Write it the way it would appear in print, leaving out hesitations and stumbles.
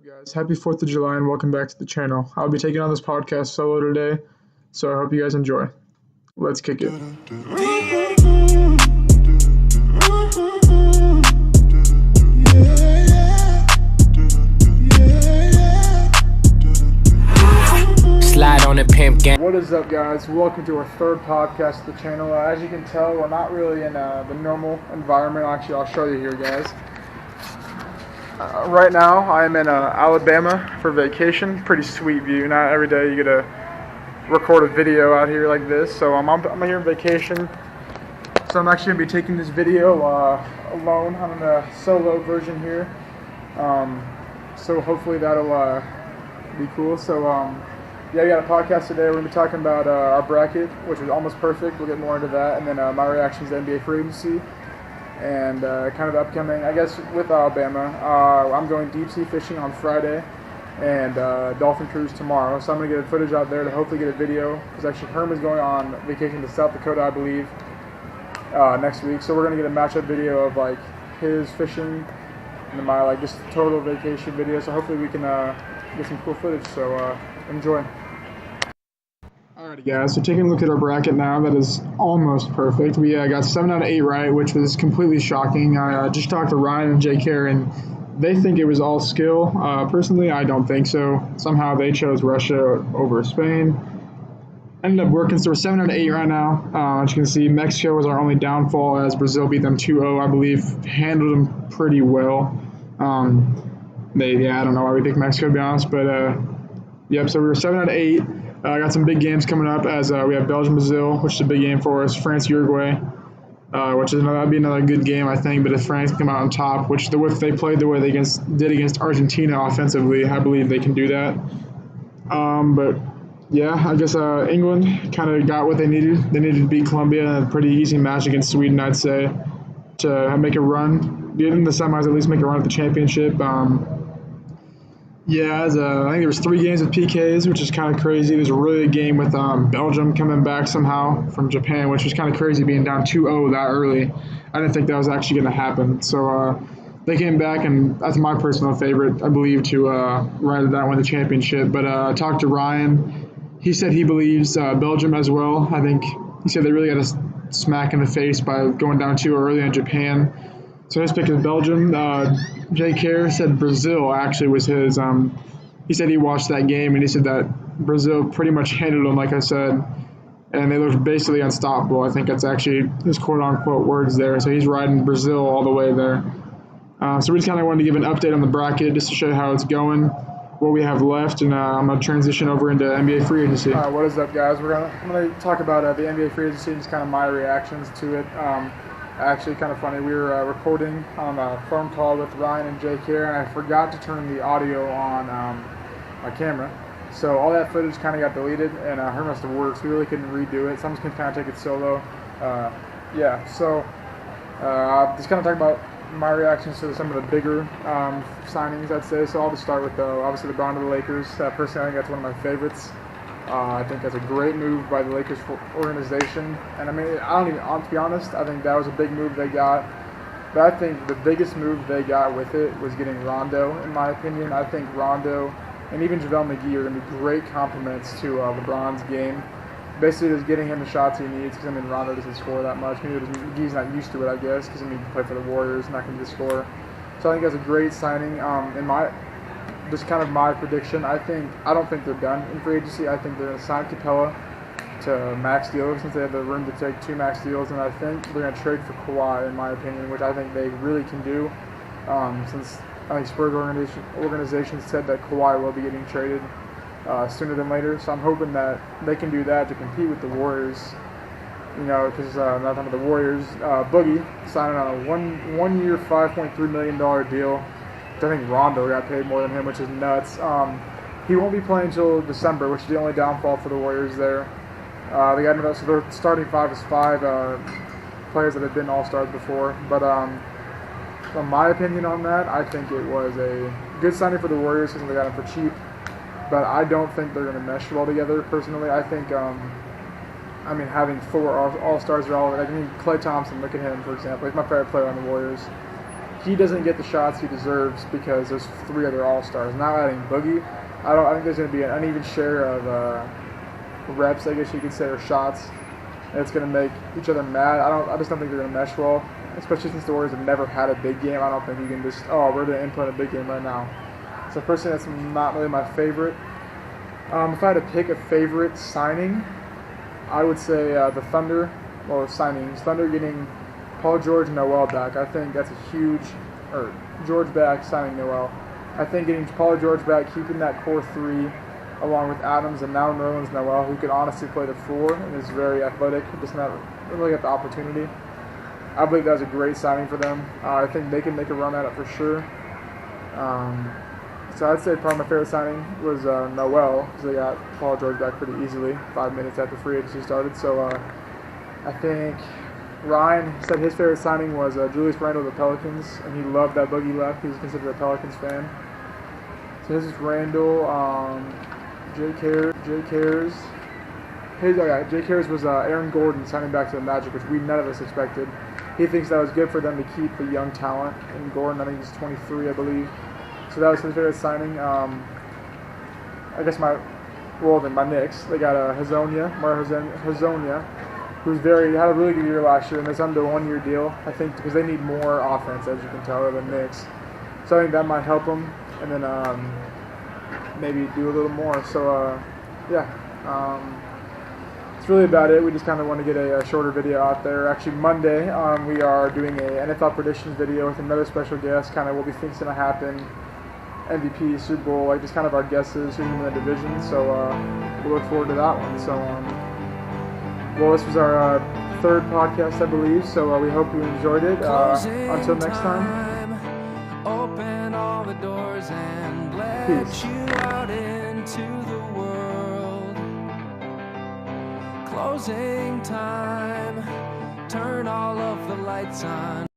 Guys, happy 4th of July and welcome back to the channel. I'll be taking on this podcast solo today, so I hope you guys enjoy. Let's kick it. Slide on the pimp gang. What is up, guys? Welcome to our third podcast of the channel. As you can tell, we're not really in the normal environment. Actually, I'll show you here, guys. Right now, I'm in Alabama for vacation. Pretty sweet view. Not every day you get to record a video out here like this. So I'm here on vacation. So I'm actually going to be taking this video alone. I'm in a solo version here. So hopefully that'll be cool. So yeah, we got a podcast today. We're going to be talking about our bracket, which is almost perfect. We'll get more into that. And then my reactions to NBA free agency. And kind of upcoming, I guess, with Alabama. I'm going deep sea fishing on Friday and dolphin cruise tomorrow. So I'm going to get footage out there to hopefully get a video. Because actually Herman's going on vacation to South Dakota, I believe, next week. So we're going to get a matchup video of like his fishing and then my just total vacation video. So hopefully we can get some cool footage. So enjoy. Alrighty, guys, so taking a look at our bracket now, that is almost perfect. We got 7 out of 8 right, which was completely shocking. I just talked to Ryan and JK, and they think it was all skill. Personally, I don't think so. Somehow they chose Russia over Spain. Ended up working, so we're 7 out of 8 right now. As you can see, Mexico was our only downfall as Brazil beat them 2-0, I believe. Handled them pretty well. I don't know why we picked Mexico, to be honest, but yep, so we were 7 out of 8. I got some big games coming up as we have Belgium-Brazil, which is a big game for us. France-Uruguay, which is that'd be another good game, I think. But if France come out on top, which if they played the way they did against Argentina offensively, I believe they can do that. But yeah, I guess England kind of got what they needed. They needed to beat Colombia in a pretty easy match against Sweden, I'd say, to make a run, get in the semis, at least make a run at the championship. Yeah, I think there was 3 games with PKs, which is kind of crazy. There's a really good game with Belgium coming back somehow from Japan, which was kind of crazy being down 2-0 that early. I didn't think that was actually going to happen. So they came back, and that's my personal favorite, I believe, to ride that win the championship. But I talked to Ryan. He said he believes Belgium as well. I think he said they really got a smack in the face by going down 2 early on Japan. So his pick is Belgium. Jay Kerr said Brazil actually was his. He said he watched that game and he said that Brazil pretty much handled them, like I said, and they looked basically unstoppable. I think that's actually his quote-unquote words there. So he's riding Brazil all the way there. So we just kind of wanted to give an update on the bracket just to show you how it's going, what we have left, and I'm going to transition over into NBA free agency. What is up, guys? I'm going to talk about the NBA free agency and just kind of my reactions to it. Actually, kind of funny, we were recording on a phone call with Ryan and Jake here, and I forgot to turn the audio on my camera. So all that footage kind of got deleted, and Herman must have worked, so we really couldn't redo it. So I'm just going to kind of take it solo. Yeah, so just kind of talk about my reactions to some of the bigger signings, I'd say. So I'll just start with, obviously, LeBron to the Lakers. Personally, I think that's one of my favorites. I think that's a great move by the Lakers organization. And I mean, to be honest, I think that was a big move they got. But I think the biggest move they got with it was getting Rondo, in my opinion. I think Rondo and even JaVale McGee are going to be great complements to LeBron's game. Basically, just getting him the shots he needs, because I mean, Rondo doesn't score that much. Maybe McGee's not used to it, I guess, because I mean, he played for the Warriors, not going to score. So I think that's a great signing. Just kind of my prediction, I don't think they're done in free agency. I think they're going to sign Capella to max deal since they have the room to take 2 max deals, and I think they're going to trade for Kawhi, in my opinion, which I think they really can do. Since I think Spurs organization said that Kawhi will be getting traded sooner than later, so I'm hoping that they can do that to compete with the Warriors. You know, because not talking about the Warriors, Boogie signing on a one-year $5.3 million deal. I think Rondo got paid more than him, which is nuts. He won't be playing until December, which is the only downfall for the Warriors there. So their starting 5 is 5 players that have been All-Stars before. But from my opinion on that, I think it was a good signing for the Warriors because they got him for cheap. But I don't think they're going to mesh well together, personally. I think, having 4 All-Stars are all, Klay Thompson, look at him, for example. He's my favorite player on the Warriors. he doesn't get the shots he deserves because there's 3 other All-Stars. Now adding Boogie, I think there's going to be an uneven share of reps, I guess you could say, or shots. And it's going to make each other mad. I just don't think they're going to mesh well, especially since the Warriors have never had a big game. I don't think you can just, we're going to input a big game right now. So personally, that's not really my favorite. If I had to pick a favorite signing, I would say the Thunder. Well, signings. Thunder getting Paul George and Noel back. I think that's a huge, or George back, signing Noel. I think getting Paul George back, keeping that core 3, along with Adams and now Nerlens Noel, who can honestly play the 4 and is very athletic, just not really got the opportunity. I believe that was a great signing for them. I think they can make a run at it for sure. So I'd say probably my favorite signing was Noel, because they got Paul George back pretty easily 5 minutes after free agency started. So I think Ryan said his favorite signing was Julius Randle of the Pelicans, and he loved that Boogie left. He was considered a Pelicans fan. So this is Randle, Jay Cares. Jay Cares was Aaron Gordon signing back to the Magic, which none of us expected. He thinks that was good for them to keep the young talent. And Gordon, I think he's 23, I believe. So that was his favorite signing. I guess my Knicks, they got Mario Hezonja, who's had a really good year last year, and it's under a 1-year deal, I think, because they need more offense, as you can tell, than the Knicks. So I think that might help them, and then maybe do a little more. So, it's really about it. We just kind of want to get a shorter video out there. Actually, Monday, we are doing a NFL predictions video with another special guest, kind of what we think's going to happen, MVP, Super Bowl, like just kind of our guesses, who's in the division. So we'll look forward to that one. So, this was our 3rd podcast, I believe. So we hope you enjoyed it. Until next time. Open all the doors and let Peace. you out into the world. Closing time. Turn all of the lights on.